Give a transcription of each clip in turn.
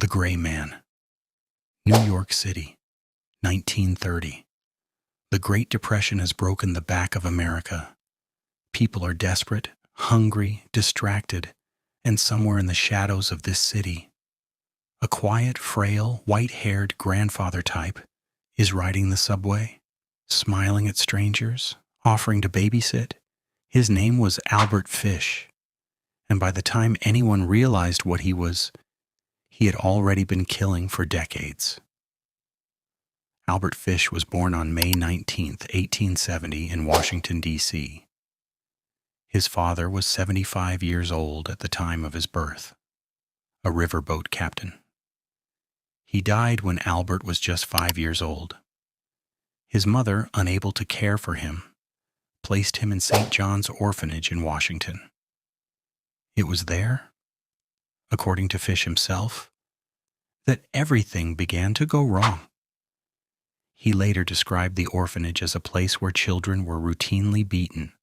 The Gray Man. New York City, 1930. The Great Depression has broken the back of America. People are desperate, hungry, distracted, and somewhere in the shadows of this city, a quiet, frail, white-haired grandfather type is riding the subway, smiling at strangers, offering to babysit. His name was Albert Fish, and by the time anyone realized what he was, he had already been killing for decades. Albert Fish was born on May 19, 1870 in Washington, D.C. His father was 75 years old at the time of his birth, a riverboat captain. He died when Albert was just 5 years old. His mother, unable to care for him, placed him in St. John's Orphanage in Washington. It was there, according to Fish himself, that everything began to go wrong. He later described the orphanage as a place where children were routinely beaten,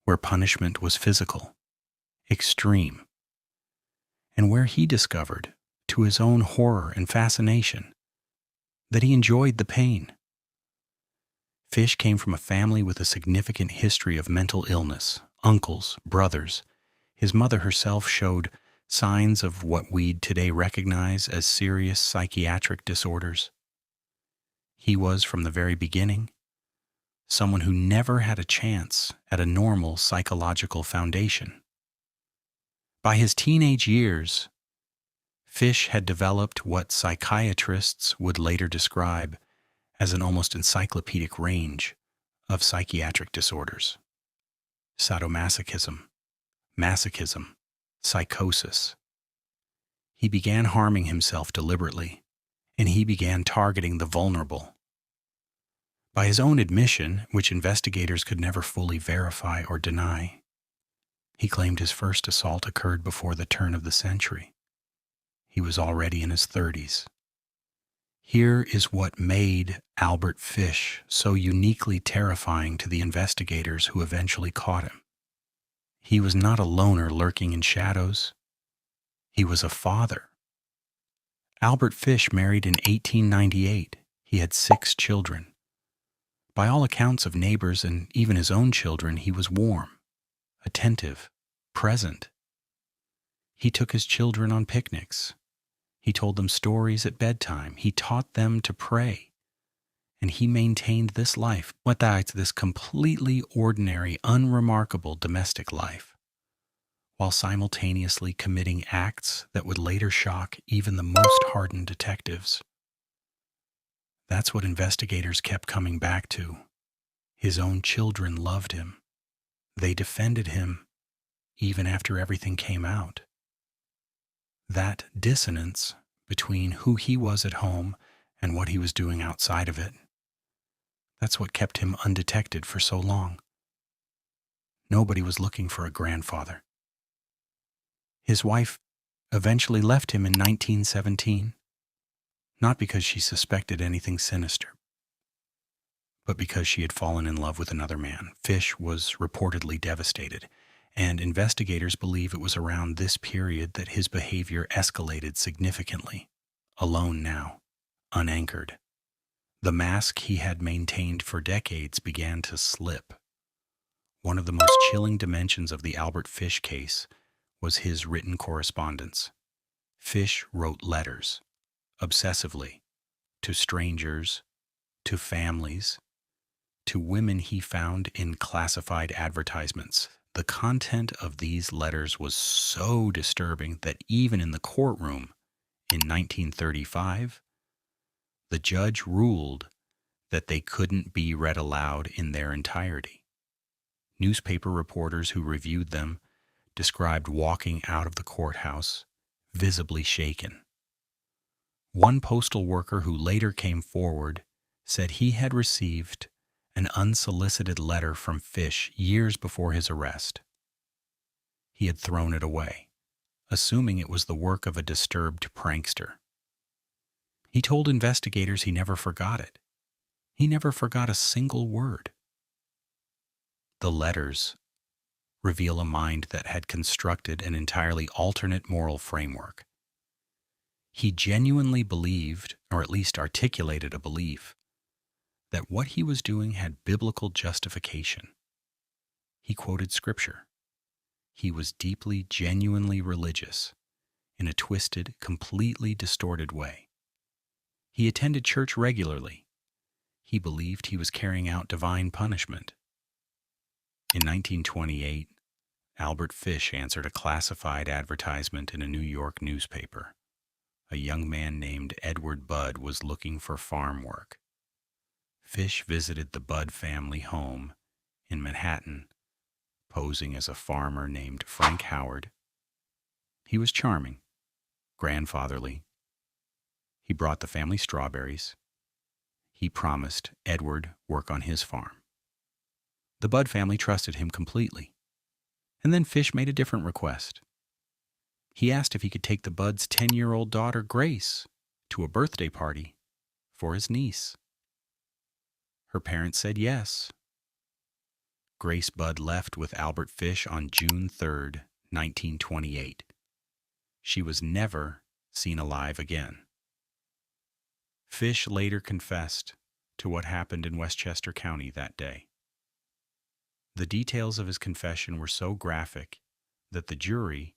where punishment was physical, extreme, and where he discovered, to his own horror and fascination, that he enjoyed the pain. Fish came from a family with a significant history of mental illness, uncles, brothers. His mother herself showed signs of what we'd today recognize as serious psychiatric disorders. He was, from the very beginning, someone who never had a chance at a normal psychological foundation. By his teenage years, Fish had developed what psychiatrists would later describe as an almost encyclopedic range of psychiatric disorders: sadomasochism, masochism, psychosis. He began harming himself deliberately, and he began targeting the vulnerable. By his own admission, which investigators could never fully verify or deny, he claimed his first assault occurred before the turn of the century. He was already in his 30s. Here is what made Albert Fish so uniquely terrifying to the investigators who eventually caught him. He was not a loner lurking in shadows. He was a father. Albert Fish married in 1898. He had 6 children. By all accounts of neighbors and even his own children, he was warm, attentive, present. He took his children on picnics. He told them stories at bedtime. He taught them to pray. And he maintained this life, this completely ordinary, unremarkable domestic life, while simultaneously committing acts that would later shock even the most hardened detectives. That's what investigators kept coming back to. His own children loved him. They defended him even after everything came out. That dissonance between who he was at home and what he was doing outside of it, that's what kept him undetected for so long. Nobody was looking for a grandfather. His wife eventually left him in 1917, not because she suspected anything sinister, but because she had fallen in love with another man. Fish was reportedly devastated, and investigators believe it was around this period that his behavior escalated significantly. Alone now, unanchored, the mask he had maintained for decades began to slip. One of the most chilling dimensions of the Albert Fish case was his written correspondence. Fish wrote letters, obsessively, to strangers, to families, to women he found in classified advertisements. The content of these letters was so disturbing that even in the courtroom in 1935, the judge ruled that they couldn't be read aloud in their entirety. Newspaper reporters who reviewed them described walking out of the courthouse visibly shaken. One postal worker who later came forward said he had received an unsolicited letter from Fish years before his arrest. He had thrown it away, assuming it was the work of a disturbed prankster. He told investigators he never forgot it. He never forgot a single word. The letters reveal a mind that had constructed an entirely alternate moral framework. He genuinely believed, or at least articulated a belief, that what he was doing had biblical justification. He quoted scripture. He was deeply, genuinely religious in a twisted, completely distorted way. He attended church regularly. He believed he was carrying out divine punishment. In 1928, Albert Fish answered a classified advertisement in a New York newspaper. A young man named Edward Budd was looking for farm work. Fish visited the Budd family home in Manhattan, posing as a farmer named Frank Howard. He was charming, grandfatherly. He brought the family strawberries. He promised Edward work on his farm. The Budd family trusted him completely. And then Fish made a different request. He asked if he could take the Budd's 10-year-old daughter, Grace, to a birthday party for his niece. Her parents said yes. Grace Budd left with Albert Fish on June 3, 1928. She was never seen alive again. Fish later confessed to what happened in Westchester County that day. The details of his confession were so graphic that the jury,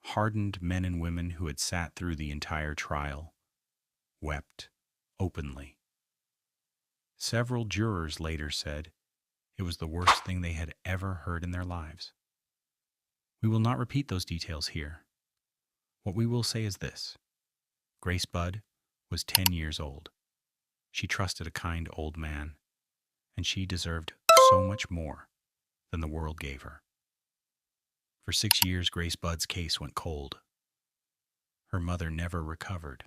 hardened men and women who had sat through the entire trial, wept openly. Several jurors later said it was the worst thing they had ever heard in their lives. We will not repeat those details here. What we will say is this: Grace Budd was 10 years old. She trusted a kind old man, and she deserved so much more than the world gave her. For 6 years, Grace Budd's case went cold. Her mother never recovered.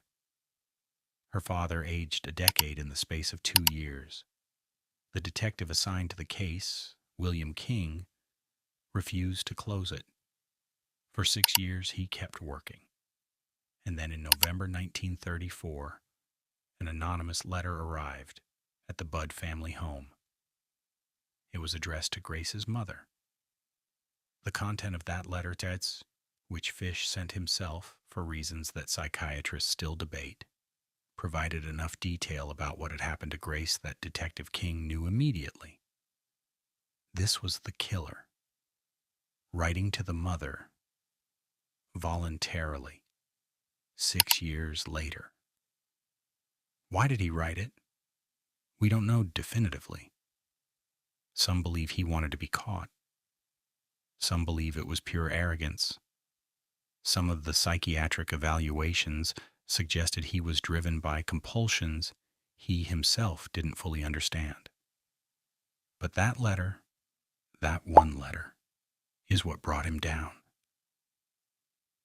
Her father aged a decade in the space of 2 years. The detective assigned to the case, William King, refused to close it. For 6 years, he kept working. And then in November 1934, an anonymous letter arrived at the Budd family home. It was addressed to Grace's mother. The content of that letter, which Fish sent himself for reasons that psychiatrists still debate, provided enough detail about what had happened to Grace that Detective King knew immediately. This was the killer, writing to the mother voluntarily 6 years later. Why did he write it? We don't know definitively. Some believe he wanted to be caught. Some believe it was pure arrogance. Some of the psychiatric evaluations suggested he was driven by compulsions he himself didn't fully understand. But that letter, that one letter, is what brought him down.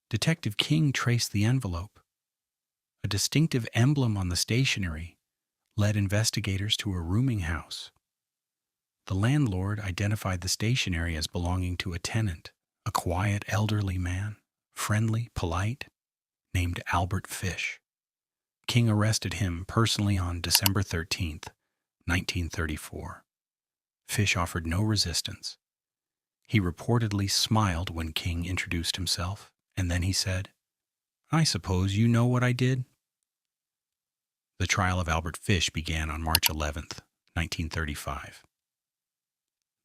Detective King traced the envelope. A distinctive emblem on the stationery led investigators to a rooming house. The landlord identified the stationery as belonging to a tenant, a quiet elderly man, friendly, polite, named Albert Fish. King arrested him personally on December 13th, 1934. Fish offered no resistance. He reportedly smiled when King introduced himself, and then he said, "I suppose you know what I did?" The trial of Albert Fish began on March 11th, 1935.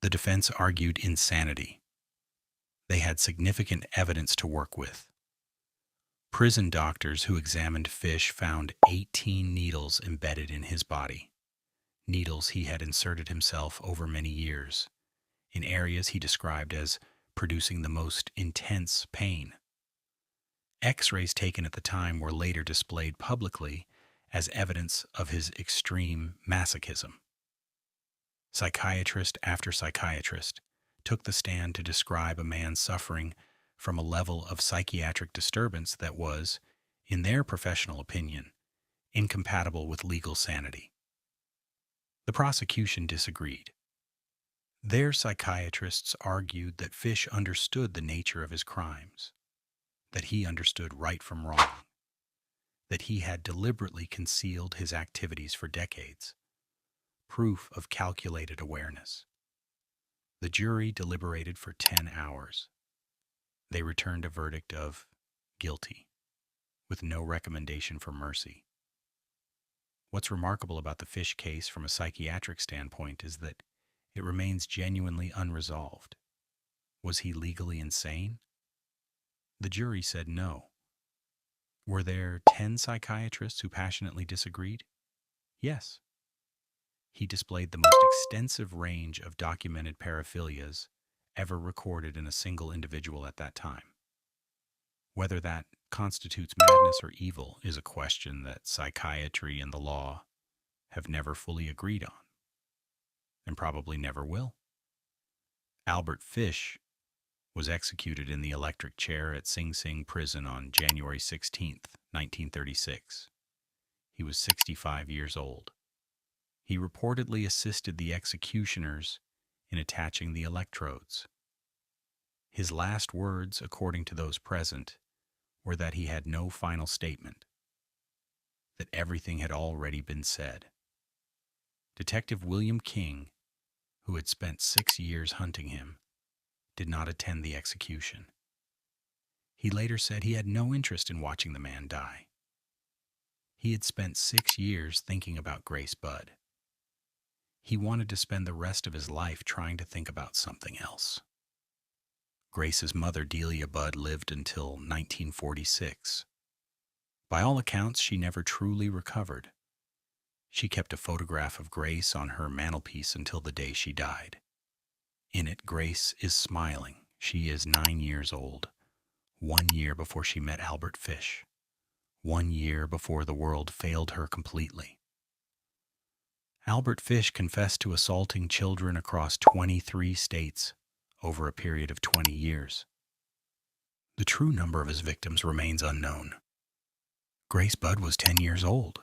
The defense argued insanity. They had significant evidence to work with. Prison doctors who examined Fish found 18 needles embedded in his body, needles he had inserted himself over many years, in areas he described as producing the most intense pain. X-rays taken at the time were later displayed publicly as evidence of his extreme masochism. Psychiatrist after psychiatrist took the stand to describe a man suffering from a level of psychiatric disturbance that was, in their professional opinion, incompatible with legal sanity. The prosecution disagreed. Their psychiatrists argued that Fish understood the nature of his crimes, that he understood right from wrong, that he had deliberately concealed his activities for decades, proof of calculated awareness. The jury deliberated for 10 hours. They returned a verdict of guilty, with no recommendation for mercy. What's remarkable about the Fish case from a psychiatric standpoint is that it remains genuinely unresolved. Was he legally insane? The jury said no. Were there 10 psychiatrists who passionately disagreed? Yes. He displayed the most extensive range of documented paraphilias ever recorded in a single individual at that time. Whether that constitutes madness or evil is a question that psychiatry and the law have never fully agreed on, and probably never will. Albert Fish was executed in the electric chair at Sing Sing Prison on January 16, 1936. He was 65 years old. He reportedly assisted the executioners in attaching the electrodes. His last words, according to those present, were that he had no final statement, that everything had already been said. Detective William King, who had spent 6 years hunting him, did not attend the execution. He later said he had no interest in watching the man die. He had spent 6 years thinking about Grace Budd. He wanted to spend the rest of his life trying to think about something else. Grace's mother, Delia Budd, lived until 1946. By all accounts, she never truly recovered. She kept a photograph of Grace on her mantelpiece until the day she died. In it, Grace is smiling. She is 9 years old, 1 year before she met Albert Fish, 1 year before the world failed her completely. Albert Fish confessed to assaulting children across 23 states over a period of 20 years. The true number of his victims remains unknown. Grace Budd was 10 years old.